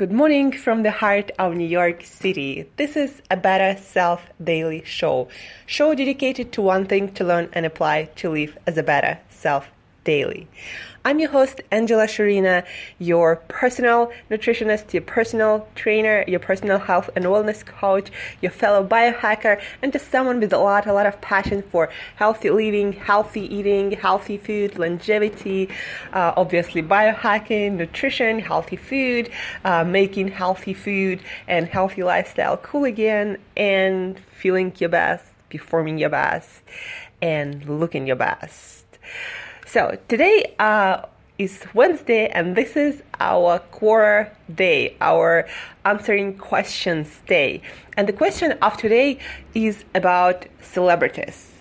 Good morning from the heart of New York City. This is a Better Self Daily Show dedicated to one thing to learn and apply to live as a better self daily. I'm your host, Angela Sharina, your personal nutritionist, your personal trainer, your personal health and wellness coach, your fellow biohacker, and just someone with a lot of passion for healthy living, healthy eating, healthy food, longevity, obviously biohacking, nutrition, healthy food, making healthy food and healthy lifestyle cool again, and feeling your best, performing your best, and looking your best. So today is Wednesday, and this is our QUORA day, our answering questions day. And the question of today is about celebrities.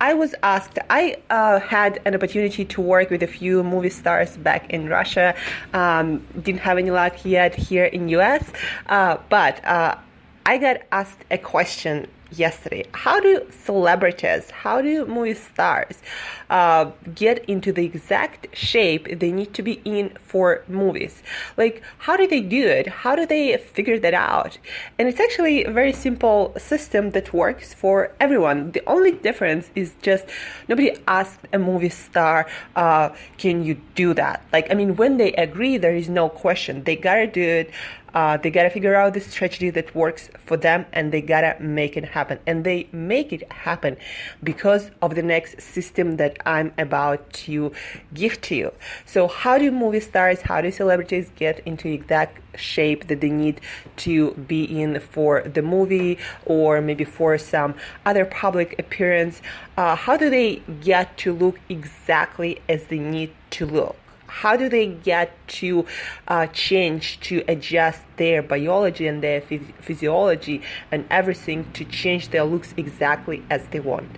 I was asked, I had an opportunity to work with a few movie stars back in Russia. Didn't have any luck yet here in US, but I got asked a question yesterday. How do movie stars get into the exact shape they need to be in for movies? Like, how do they do it? How do they figure that out? And it's actually a very simple system that works for everyone. The only difference is just nobody asked a movie star, can you do that? Like, I mean, when they agree, there is no question. They gotta do it. They gotta figure out the strategy that works for them, and they gotta make it happen. And they make it happen because of the next system that I'm about to give to you. So how do movie stars, how do celebrities get into exact shape that they need to be in for the movie, or maybe for some other public appearance? How do they get to look exactly as they need to look? How do they get to change, to adjust their biology and their physiology and everything to change their looks exactly as they want?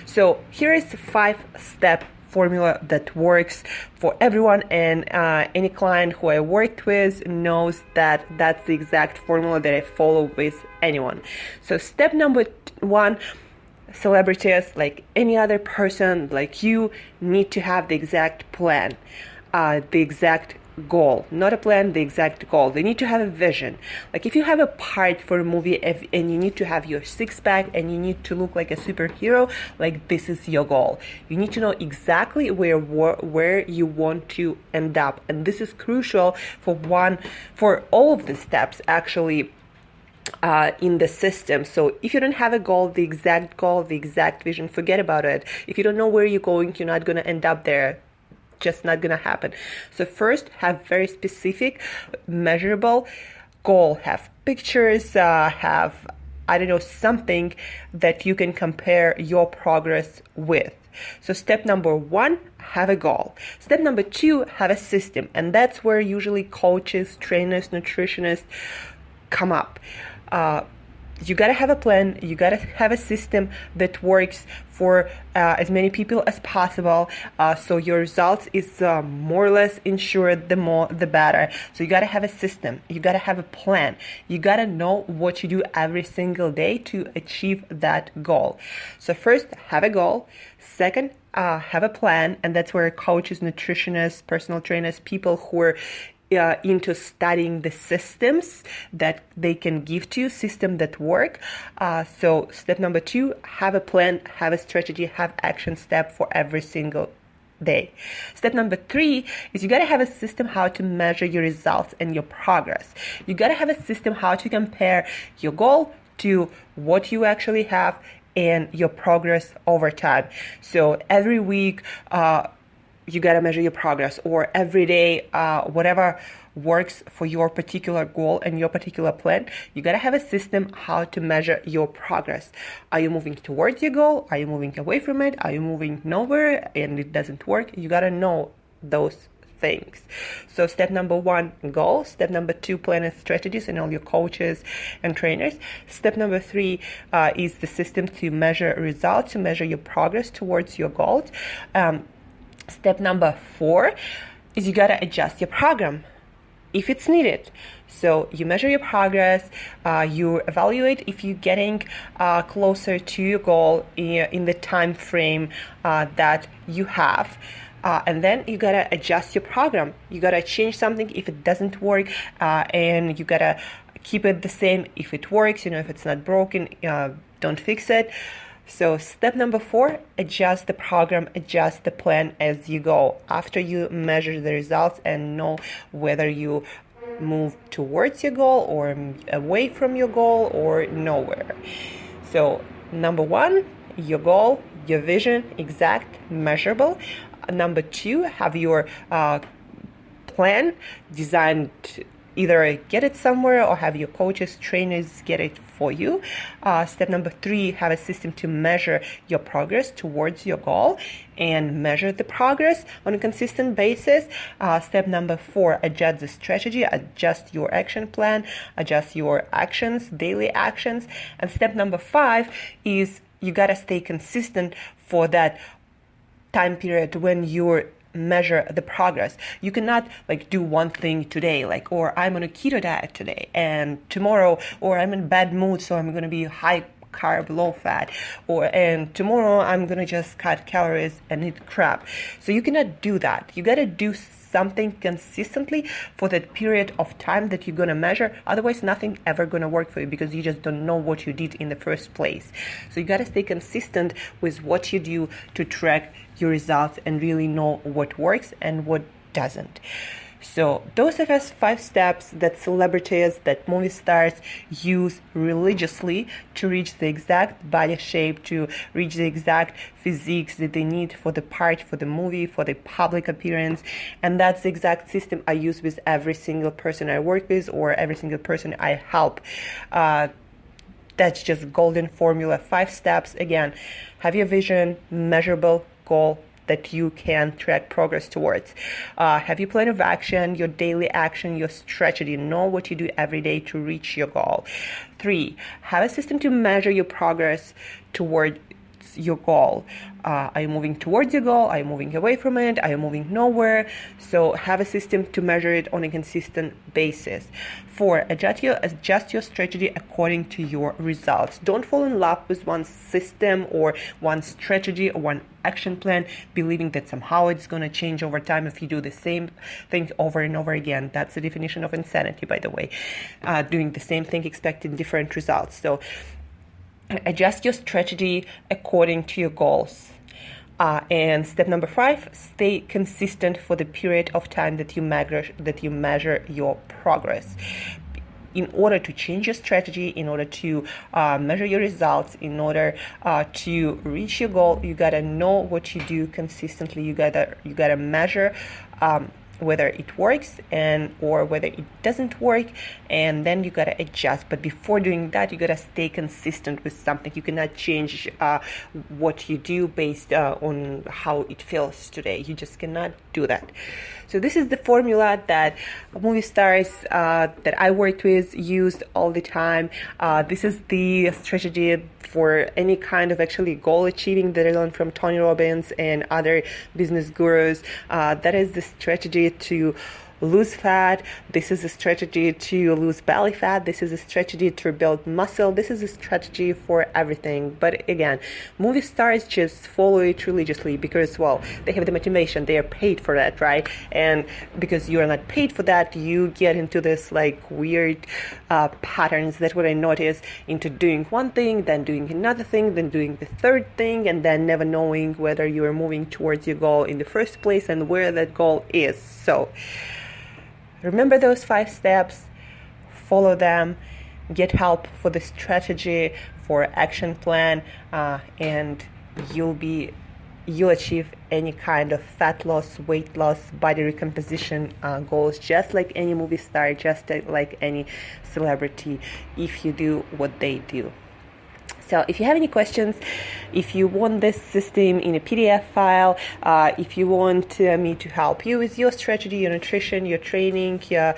So here is a 5-step formula that works for everyone, and any client who I worked with knows that that's the exact formula that I follow with anyone. So step number 1, celebrities, like any other person like you, need to have the exact plan. The exact goal, not a plan, the exact goal. They need to have a vision. Like, if you have a part for a movie and you need to have your 6-pack and you need to look like a superhero, like, this is your goal. You need to know exactly where you want to end up, and this is crucial for all of the steps actually in the system. So if you don't have a goal, the exact vision, forget about it. If you don't know where you're going, you're not going to end up there. Just not gonna happen. So first, have very specific, measurable goal. Have pictures, have, I don't know, something that you can compare your progress with. So step number 1, have a goal. Step number 2, have a system. And that's where usually coaches, trainers, nutritionists come up. You gotta have a plan, you gotta have a system that works for as many people as possible, so your results is more or less ensured, the more the better. So you gotta have a system, you gotta have a plan, you gotta know what you do every single day to achieve that goal. So first, have a goal. Second, have a plan, and that's where coaches, nutritionists, personal trainers, people who are into studying the systems that they can give to you, system that work. So step number 2, have a plan, have a strategy, have action step for every single day. Step number 3 is you gotta have a system how to measure your results and your progress. You gotta have a system how to compare your goal to what you actually have and your progress over time. So every week, you gotta measure your progress, or every day, whatever works for your particular goal and your particular plan. You gotta have a system how to measure your progress. Are you moving towards your goal? Are you moving away from it? Are you moving nowhere and it doesn't work? You gotta know those things. So step number 1, goal. Step number 2, plan and strategies, and all your coaches and trainers. Step number 3 is the system to measure results, to measure your progress towards your goals. Step number 4 is you gotta adjust your program if it's needed. So you measure your progress, you evaluate if you're getting closer to your goal in the time frame that you have. And then you gotta adjust your program. You gotta change something if it doesn't work, and you gotta keep it the same if it works. If it's not broken, don't fix it. So step number 4, adjust the program, adjust the plan as you go. After you measure the results and know whether you move towards your goal or away from your goal or nowhere. So number 1, your goal, your vision, exact, measurable. Number 2, have your plan designed, either get it somewhere or have your coaches, trainers get it for you. Step number 3, have a system to measure your progress towards your goal and measure the progress on a consistent basis. Step number 4, adjust the strategy, adjust your action plan, adjust your actions, daily actions. And step number 5 is you gotta stay consistent for that time period when you're measure the progress. You cannot do one thing today, or I'm on a keto diet today, and tomorrow, or I'm in bad mood, so I'm going to be high carb, low fat, and tomorrow I'm going to just cut calories and eat crap. So you cannot do that. You got to do something consistently for that period of time that you're going to measure. Otherwise, nothing ever going to work for you because you just don't know what you did in the first place. So you got to stay consistent with what you do to track your results and really know what works and what doesn't. So those are just 5 steps that celebrities, that movie stars use religiously to reach the exact body shape, to reach the exact physiques that they need for the part, for the movie, for the public appearance. And that's the exact system I use with every single person I work with or every single person I help. That's just golden formula, 5 steps. Again, have your vision, measurable goal that you can track progress towards. Have your plan of action, your daily action, your strategy. Know what you do every day to reach your goal. 3, have a system to measure your progress towards your goal. Are you moving towards your goal? Are you moving away from it? Are you moving nowhere? So have a system to measure it on a consistent basis. 4, adjust your strategy according to your results. Don't fall in love with one system or one strategy or one action plan, believing that somehow it's going to change over time if you do the same thing over and over again. That's the definition of insanity, by the way. Doing the same thing, expecting different results. So adjust your strategy according to your goals. And step number 5, stay consistent for the period of time that you measure your progress. In order to change your strategy, in order to measure your results, in order to reach your goal, you gotta know what you do consistently. You gotta measure whether it works or whether it doesn't work, and then you gotta adjust. But before doing that, you gotta stay consistent with something. You cannot change what you do based on how it feels today. You just cannot do that. So this is the formula that movie stars that I worked with used all the time. This is the strategy for any kind of actually goal achieving that I learned from Tony Robbins and other business gurus. That is the strategy to lose fat. This is a strategy to lose belly fat. This is a strategy to build muscle. This is a strategy for everything. But again, movie stars just follow it religiously because, well, they have the motivation. They are paid for that, right? And because you are not paid for that, you get into this weird patterns. That's what I noticed, into doing one thing, then doing another thing, then doing the third thing, and then never knowing whether you are moving towards your goal in the first place and where that goal is. So remember those 5 steps, follow them, get help for the strategy, for action plan, and you'll achieve any kind of fat loss, weight loss, body recomposition goals, just like any movie star, just like any celebrity, if you do what they do. So if you have any questions, if you want this system in a PDF file, if you want me to help you with your strategy, your nutrition, your training, your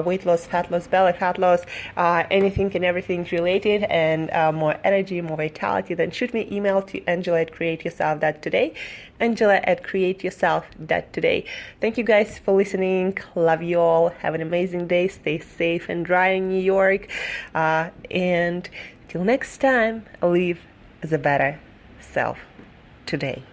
weight loss, fat loss, belly fat loss, anything and everything related, and more energy, more vitality, then shoot me email to Angela@createyourself.today, Angela@createyourself.today. Thank you guys for listening. Love you all. Have an amazing day. Stay safe and dry in New York. And till next time, live as a better self today.